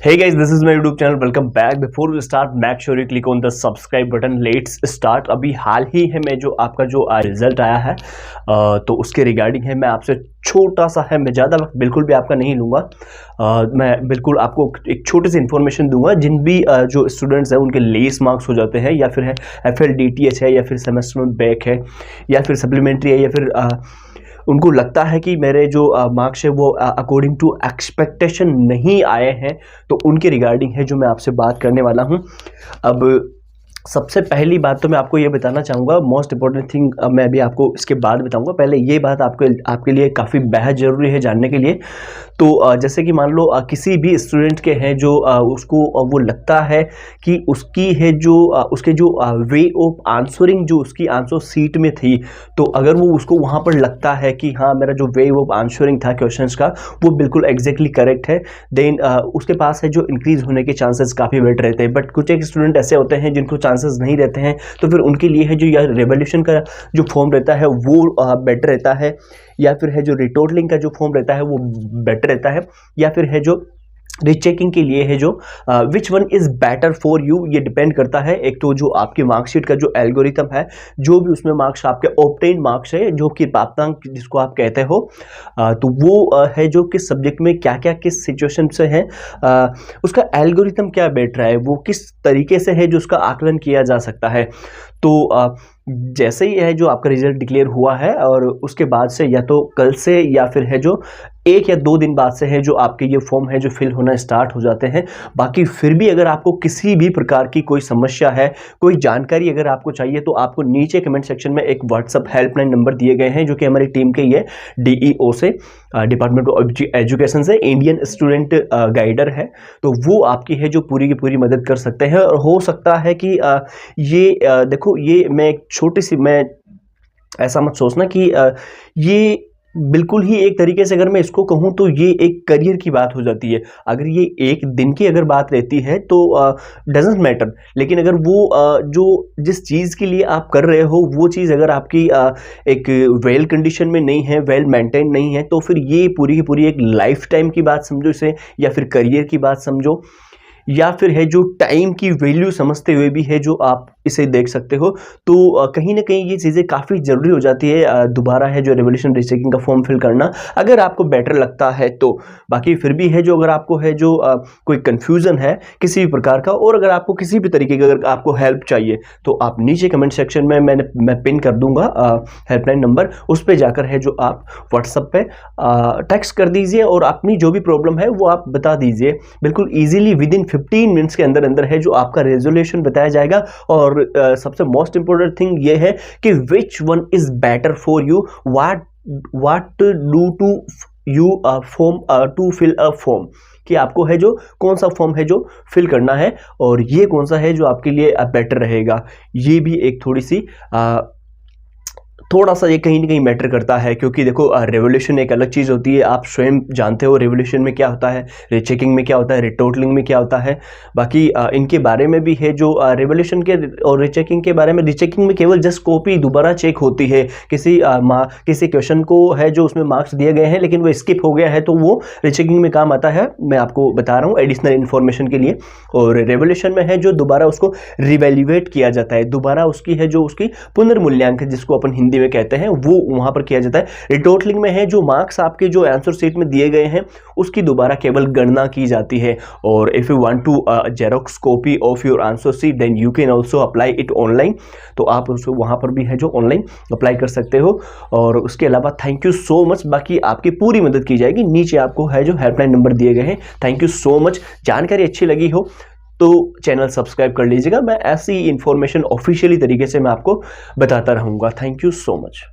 Hey guys, this is my YouTube channel. Welcome back. Before we start, make sure you click on the subscribe button. Let's start. अभी हाल ही है मैं जो आपका जो result आया है तो उसके रिगार्डिंग है मैं आपसे छोटा सा है, मैं ज़्यादा वक्त बिल्कुल भी आपका नहीं लूँगा। मैं बिल्कुल आपको एक छोटी सी इन्फॉर्मेशन दूंगा। जिन भी जो स्टूडेंट्स हैं उनके लेस मार्क्स हो जाते हैं या फिर है FLDTH है या फिर सेमेस्टर में बैक है या फिर सप्लीमेंट्री है या फिर उनको लगता है कि मेरे जो मार्क्स है वो अकॉर्डिंग टू एक्सपेक्टेशन नहीं आए हैं, तो उनके रिगार्डिंग है जो मैं आपसे बात करने वाला हूं। अब सबसे पहली बात तो मैं आपको ये बताना चाहूँगा, मोस्ट इंपॉर्टेंट थिंग मैं अभी आपको इसके बाद बताऊँगा। पहले ये बात आपके लिए काफ़ी बेहद ज़रूरी है जानने के लिए। तो जैसे कि मान लो किसी भी स्टूडेंट के हैं जो उसको वो लगता है कि उसकी है जो उसके जो वे ऑफ आंसरिंग जो उसकी आंसर सीट में थी, तो अगर वो उसको वहाँ पर लगता है कि हाँ मेरा जो वे ऑफ आंसरिंग था क्वेश्चंस का वो बिल्कुल एग्जैक्टली करेक्ट है, देन उसके पास है जो इंक्रीज होने के चांसेस काफ़ी बेटर रहते हैं। बट कुछ एक स्टूडेंट ऐसे होते हैं जिनको चांसेस नहीं रहते हैं, तो फिर उनके लिए है जो यह रिवोल्यूशन का जो फॉर्म रहता है वो बेटर रहता है, या फिर है जो रिटोटलिंग का जो फॉर्म रहता है वो बेटर रहता है, या फिर है जो रीचेकिंग के लिए है जो which one is better for you. ये डिपेंड करता है एक तो जो आपकी मार्कशीट का जो एल्गोरिथम है, जो भी उसमें मार्क्स आपके ऑब्टेन मार्क्स है जो कि प्राप्तांक जिसको आप कहते हो, तो वो है जो किस सब्जेक्ट में क्या क्या किस सिचुएशन से है, उसका एल्गोरिथम क्या बैठ रहा है, वो किस तरीके से है जो उसका आकलन किया जा सकता है। तो जैसे ही है जो आपका रिजल्ट डिक्लेयर हुआ है और उसके बाद से या तो कल से या फिर है जो 1 या 2 दिन बाद से है जो आपके ये फॉर्म है जो फिल होना स्टार्ट हो जाते हैं। बाकी फिर भी अगर आपको किसी भी प्रकार की कोई समस्या है, कोई जानकारी अगर आपको चाहिए, तो आपको नीचे कमेंट सेक्शन में एक व्हाट्सअप हेल्पलाइन नंबर दिए गए हैं जो कि हमारी टीम के ही है, DEO से, डिपार्टमेंट ऑफ एजुकेशन से, इंडियन स्टूडेंट गाइडर है। तो वो आपकी है जो पूरी की पूरी मदद कर सकते हैं। और हो सकता है कि ये देखो, ये मैं एक छोटी सी, मैं ऐसा मत सोचना कि ये बिल्कुल ही एक तरीके से अगर मैं इसको कहूँ तो ये एक करियर की बात हो जाती है। अगर ये एक दिन की अगर बात रहती है तो डजेंट मैटर, लेकिन अगर वो जो जिस चीज़ के लिए आप कर रहे हो वो चीज़ अगर आपकी एक वेल कंडीशन में नहीं है, वेल मेंटेन नहीं है, तो फिर ये पूरी की पूरी एक लाइफ टाइम की बात समझो इसे, या फिर करियर की बात समझो, या फिर है जो टाइम की वैल्यू समझते हुए भी है जो आप इसे देख सकते हो। तो कहीं ना कहीं ये चीज़ें काफ़ी ज़रूरी हो जाती है दोबारा है जो रिवोल्यूशन रीचेकिंग का फॉर्म फिल करना, अगर आपको बेटर लगता है तो। बाकी फिर भी है जो अगर आपको है जो कोई कन्फ्यूज़न है किसी भी प्रकार का, और अगर आपको किसी भी तरीके की अगर आपको हेल्प चाहिए, तो आप नीचे कमेंट सेक्शन में मैं पिन कर दूंगा हेल्पलाइन नंबर, उस पर जाकर है जो आप व्हाट्सएप पे टेक्स्ट कर दीजिए और अपनी जो भी प्रॉब्लम है वो आप बता दीजिए। बिल्कुल ईजिली विदिन 15 मिनट्स के अंदर अंदर है जो आपका रेजोल्यूशन बताया जाएगा। और सबसे मोस्ट इंपोर्टेंट थिंग ये है कि which one is better for you, what do to you form to fill a form, कि आपको है जो कौन सा फॉर्म है जो फिल करना है और ये कौन सा है जो आपके लिए बेटर रहेगा। ये भी एक थोड़ा सा ये कहीं ना कहीं मैटर करता है, क्योंकि देखो रिवोल्यूशन एक अलग चीज़ होती है, आप स्वयं जानते हो रिवोल्यूशन में क्या होता है, रीचेकिंग में क्या होता है, रिटोटलिंग में क्या होता है। बाकी इनके बारे में भी है जो रिवोल्यूशन के और रीचेकिंग के बारे में, रीचेकिंग में केवल जस्ट कॉपी दोबारा चेक होती है, किसी क्वेश्चन को है जो उसमें मार्क्स दिए गए हैं लेकिन वो स्किप हो गया है, तो वो रीचेकिंग में काम आता है। मैं आपको बता रहा हूँ एडिशनल इन्फॉर्मेशन के लिए। और रिवोल्यूशन में है जो दोबारा उसको रिवैल्यूएट किया जाता है, दोबारा उसकी है जो उसकी पुनर्मूल्यांकन जिसको अपन हिंदी में कहते हैं वो वहां पर किया जाता है। रिटोटलिंग में है जो मार्क्स आपके जो आंसर शीट में दिए गए हैं उसकी दोबारा केवल गणना की जाती है। और if you want to xerox copy of your answer sheet then you can also apply it online, तो आप उसको वहां पर भी है जो ऑनलाइन अप्लाई कर सकते हो। और उसके अलावा थैंक यू सो मच, बाकी आपकी पूरी मदद की जाएगी। नीचे आपको है जो हेल्पलाइन नंबर दिए गए हैं। Thank you so much. जानकारी अच्छी लगी हो तो चैनल सब्सक्राइब कर लीजिएगा। मैं ऐसी इंफॉर्मेशन ऑफिशियली तरीके से मैं आपको बताता रहूँगा। Thank you so much.